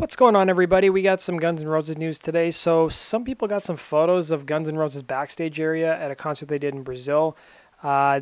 What's going on, everybody? We got some Guns N' Roses news today. So some people got some photos of Guns N' Roses backstage area at a concert they did in Brazil.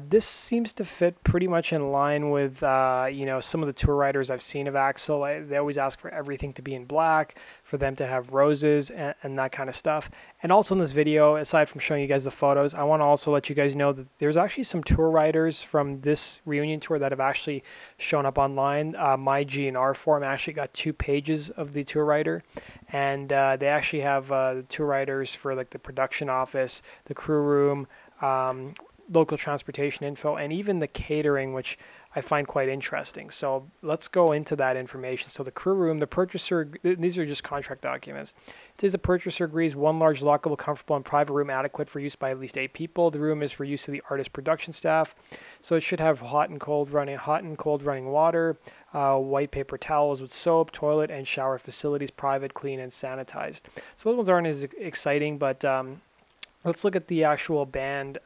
This seems to fit pretty much in line with some of the tour riders I've seen of Axl. They always ask for everything to be in black, for them to have roses and that kind of stuff. And also in this video, aside from showing you guys the photos, I want to also let you guys know that there's actually some tour riders from this reunion tour that have actually shown up online. My GNR forum actually got 2 pages of the tour rider, and they actually have the tour riders for like the production office, the crew room, local transportation info, and even the catering, which I find quite interesting. So let's go into that information. So the crew room, the purchaser, these are just contract documents. It says the purchaser agrees one large, lockable, comfortable, and private room adequate for use by at least 8 people. The room is for use of the artist production staff. So it should have hot and cold running water, white paper towels with soap, toilet, and shower facilities, private, clean, and sanitized. So those ones aren't as exciting, but let's look at the actual band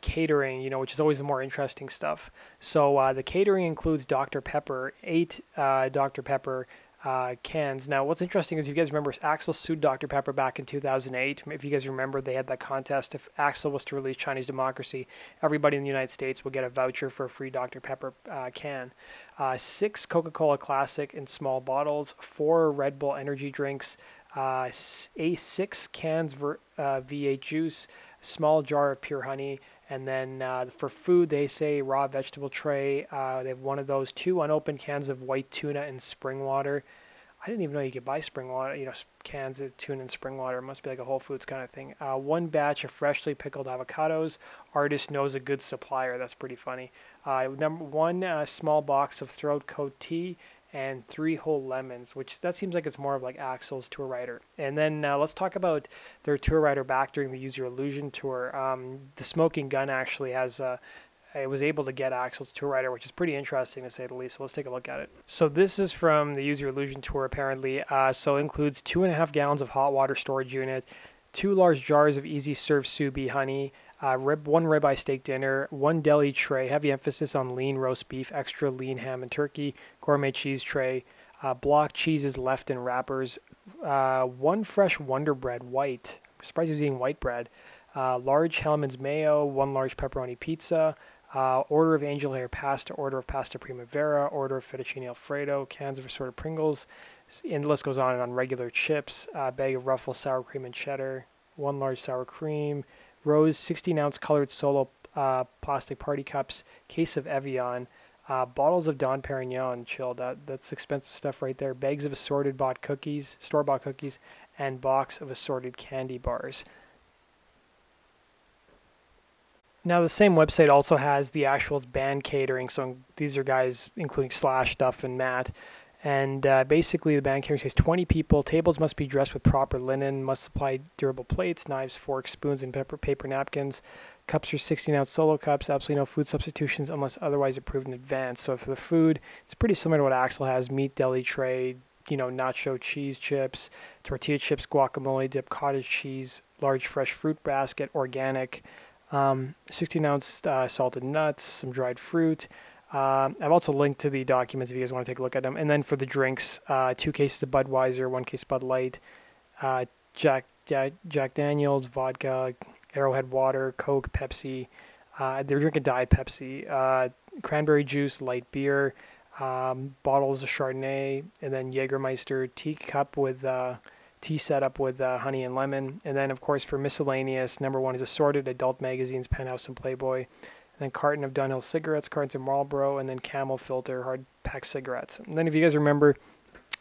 catering, which is always the more interesting stuff. So the catering includes Dr. Pepper, 8 Dr. Pepper cans. Now, what's interesting is, if you guys remember, Axl sued Dr. Pepper back in 2008. If you guys remember, they had that contest. If Axl was to release Chinese Democracy, everybody in the United States would get a voucher for a free Dr. Pepper can. 6 Coca-Cola Classic in small bottles, 4 Red Bull energy drinks, 6 cans V8 juice, small jar of pure honey, and then for food they say raw vegetable tray. They have one of those, 2 unopened cans of white tuna and spring water. I didn't even know you could buy spring water, cans of tuna and spring water. It must be like a Whole Foods kind of thing. 1 batch of freshly pickled avocados. Artist knows a good supplier. That's pretty funny. Number 1 small box of throat coat tea, and 3 whole lemons, which that seems like it's more of like Axl's tour rider. And then let's talk about their tour rider back during the Use Your Illusion tour. The Smoking Gun actually has it was able to get Axl's tour rider, which is pretty interesting to say the least. So let's take a look at it. So this is from the Use Your Illusion tour apparently. So it includes 2.5 gallons of hot water storage unit, 2 large jars of Easy Serve Sous Vide honey, 1 ribeye steak dinner, 1 deli tray, heavy emphasis on lean roast beef, extra lean ham and turkey, gourmet cheese tray, block cheeses left in wrappers, 1 fresh Wonder Bread white. I'm surprised he was eating white bread. Large Hellmann's mayo, 1 large pepperoni pizza, order of angel hair pasta, order of pasta primavera, order of fettuccine alfredo, cans of assorted Pringles, and the list goes on and on. Regular chips, bag of Ruffles sour cream and cheddar, 1 large sour cream, Rose 16-ounce colored solo plastic party cups, case of Evian, bottles of Dom Perignon chilled. That's expensive stuff right there. Bags of assorted store-bought cookies, and box of assorted candy bars. Now, the same website also has the actual band catering. So these are guys including Slash, Duff, and Matt. And basically, the band catering says 20 people. Tables must be dressed with proper linen. Must supply durable plates, knives, forks, spoons, and paper napkins. Cups are 16-ounce solo cups. Absolutely no food substitutions unless otherwise approved in advance. So for the food, it's pretty similar to what Axl has: meat deli tray, nacho cheese chips, tortilla chips, guacamole dip, cottage cheese, large fresh fruit basket, organic, 16-ounce salted nuts, some dried fruit. I've also linked to the documents if you guys want to take a look at them. And then for the drinks, 2 cases of Budweiser, 1 case of Bud Light, Jack Daniels, vodka, Arrowhead water, Coke, Pepsi. They're drinking Diet Pepsi, cranberry juice, light beer, bottles of Chardonnay, and then Jägermeister teacup with tea setup with honey and lemon. And then, of course, for miscellaneous, number 1 is assorted adult magazines, Penthouse and Playboy. And then carton of Dunhill cigarettes, cartons of Marlboro, and then Camel filter hard pack cigarettes. And then if you guys remember,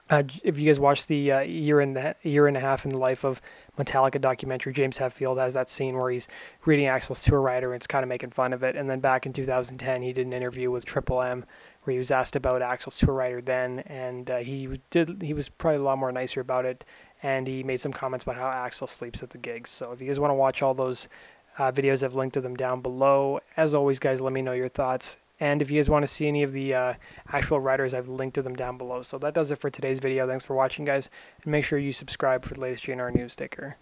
if you guys watched the year and a half in the life of Metallica documentary, James Hetfield has that scene where he's reading Axl's tour rider and it's kind of making fun of it. And then back in 2010, he did an interview with Triple M where he was asked about Axl's tour rider then, and he was probably a lot more nicer about it, and he made some comments about how Axl sleeps at the gigs. So if you guys want to watch all those videos, I've linked to them down below. As always, guys, let me know your thoughts. And if you guys want to see any of the actual riders, I've linked to them down below. So that does it for today's video. Thanks for watching, guys. And make sure you subscribe for the latest GNR news. Take care.